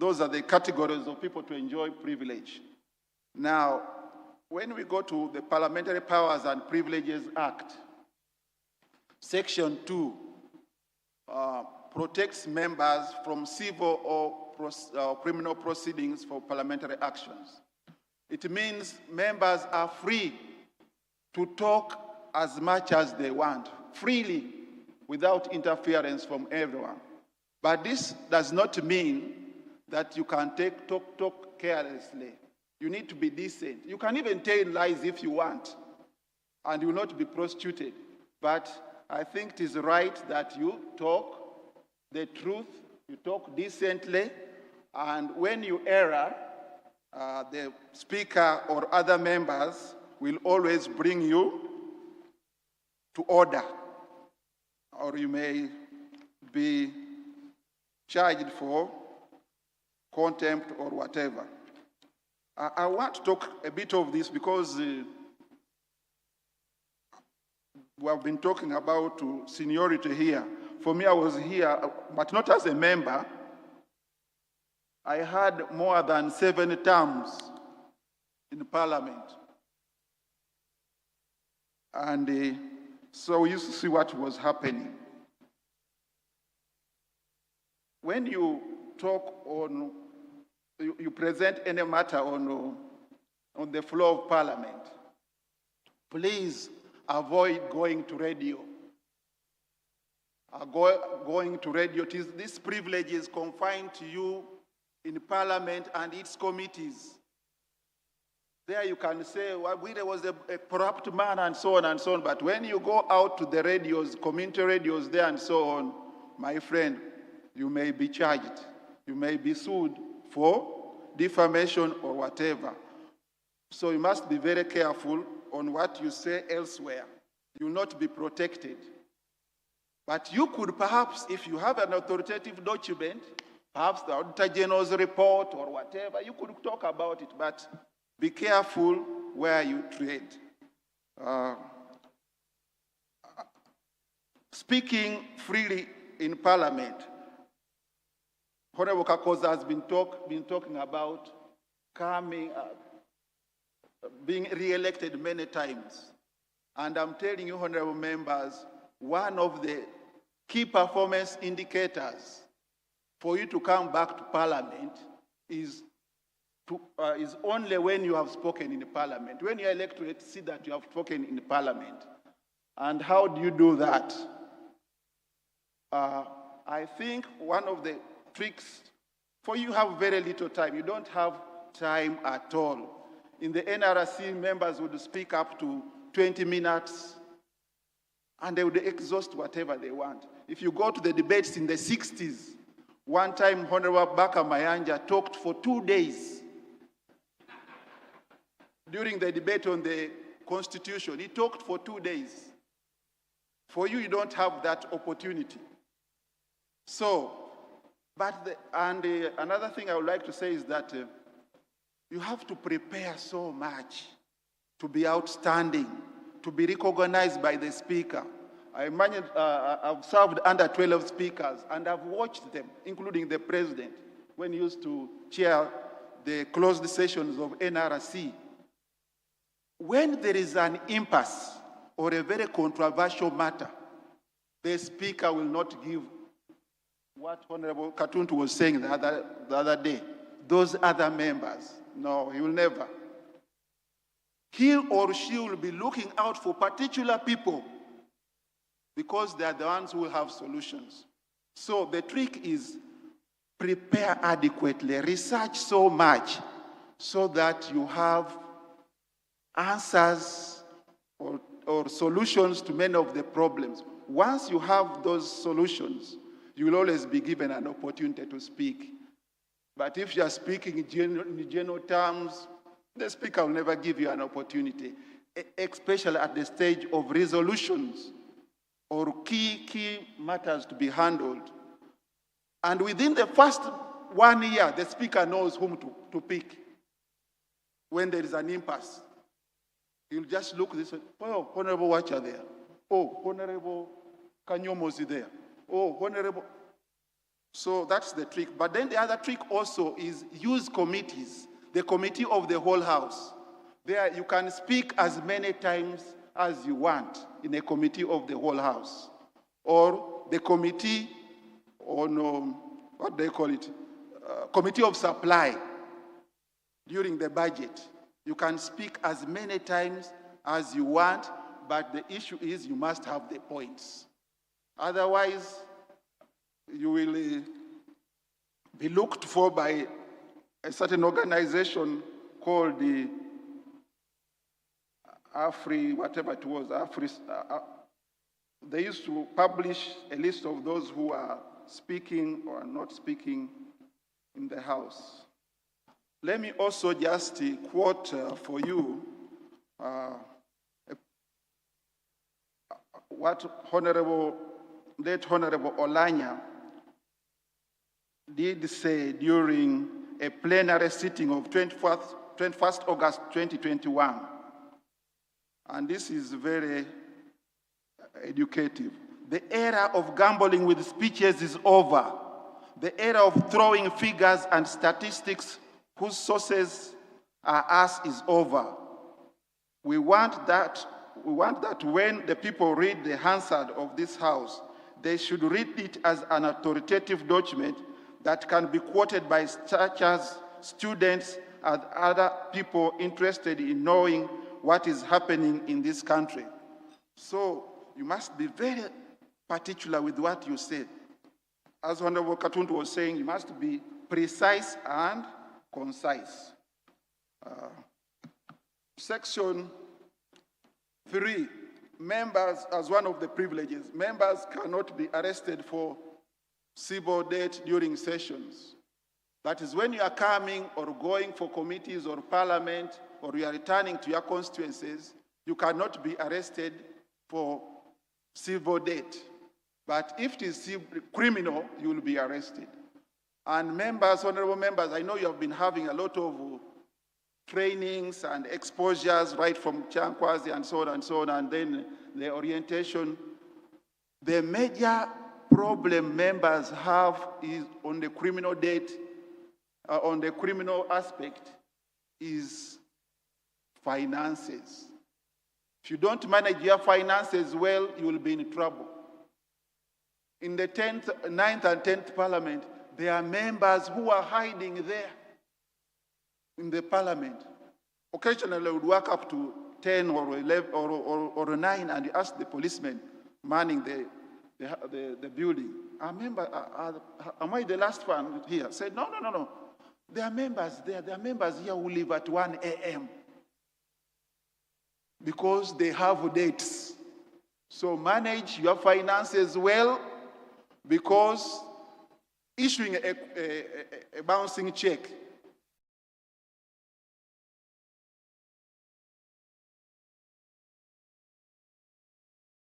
those are the categories of people to enjoy privilege. Now, when we go to the Parliamentary Powers and Privileges Act, Section 2 protects members from civil or criminal proceedings for parliamentary actions. It means members are free to talk as much as they want, freely, without interference from everyone. But this does not mean that you can talk carelessly. You need to be decent. You can even tell lies if you want, and you will not be prosecuted. But I think it is right that you talk the truth, you talk decently, and when you err, the speaker or other members will always bring you to order, or you may be charged for contempt or whatever. I want to talk a bit of this because we have been talking about seniority here. For me, I was here, but not as a member. I had more than 7 terms in Parliament. And so we used to see what was happening. When you talk on, you present any matter on the floor of Parliament, please avoid going to radio. Going to radio, this privilege is confined to you in Parliament and its committees. There you can say, well, there was a corrupt man and so on, but when you go out to the radios, community radios there and so on, my friend, you may be charged. You may be sued for defamation or whatever. So you must be very careful on what you say elsewhere. You will not be protected. But you could perhaps, if you have an authoritative document, perhaps the Auditor General's report or whatever, you could talk about it, but be careful where you tread. Speaking freely in Parliament, Honorable Kakoza has been talking about being re-elected many times. And I'm telling you, honorable members, one of the key performance indicators for you to come back to Parliament is only when you have spoken in the Parliament. When your electorate see that you have spoken in the Parliament. And how do you do that? I think one of the tricks, for you have very little time. You don't have time at all. In the NRC, members would speak up to 20 minutes, and they would exhaust whatever they want. If you go to the debates in the 60s, one time Honorable Baka Mayanja talked for 2 days. During the debate on the Constitution, he talked for 2 days. For you, you don't have that opportunity. So, another thing I would like to say is that you have to prepare so much to be outstanding, to be recognized by the speaker. I've served under 12 speakers, and I've watched them, including the president, when he used to chair the closed sessions of NRC. When there is an impasse or a very controversial matter, the speaker will not give what Honorable Katuntu was saying the other day. Those other members, no, he will never. He or she will be looking out for particular people because they are the ones who will have solutions. So the trick is prepare adequately, research so much so that you have answers or solutions to many of the problems. Once you have those solutions, you will always be given an opportunity to speak. But if you are speaking in general terms, the speaker will never give you an opportunity, especially at the stage of resolutions or key matters to be handled. And within the first 1 year, the speaker knows whom to pick. When there is an impasse, he'll just look this way. Oh, Honorable Watcher there. Oh, Honorable Kanyomozi there. Oh, Honorable. So that's the trick. But then the other trick also is use committees, the committee of the whole house. There you can speak as many times as you want in a committee of the whole house. Or the committee on, what do they call it? Committee of supply during the budget. You can speak as many times as you want, but the issue is you must have the points. Otherwise, you will be looked for by a certain organization called the AFRI, whatever it was, AFRI. They used to publish a list of those who are speaking or not speaking in the House. Let me also just quote for you what late Honorable Olanya did say during a plenary sitting of 21st August 2021. And this is very educative. The era of gambling with speeches is over. The era of throwing figures and statistics whose sources are us is over. We want that when the people read the Hansard of this House, they should read it as an authoritative document that can be quoted by such as students and other people interested in knowing what is happening in this country. So you must be very particular with what you say. As Honorable Katuntu was saying, you must be precise and concise. Section 3, members, as one of the privileges, members cannot be arrested for civil debt during sessions. That is when you are coming or going for committees or parliament or you are returning to your constituencies, you cannot be arrested for civil debt. But if it is criminal, you will be arrested. And members, honorable members, I know you have been having a lot of trainings and exposures right from Chankwazi and so on, and then the orientation. The major problem members have is on the criminal debt, on the criminal aspect, is finances. If you don't manage your finances well, you will be in trouble. In the 9th and 10th Parliament, there are members who are hiding there in the Parliament. Occasionally, they would walk up to 10 or 11 or 9 and ask the policemen manning the building, am I the last one here? Said, no. There are members there. There are members here who leave at 1 a.m. because they have dates. So manage your finances well, because issuing a bouncing check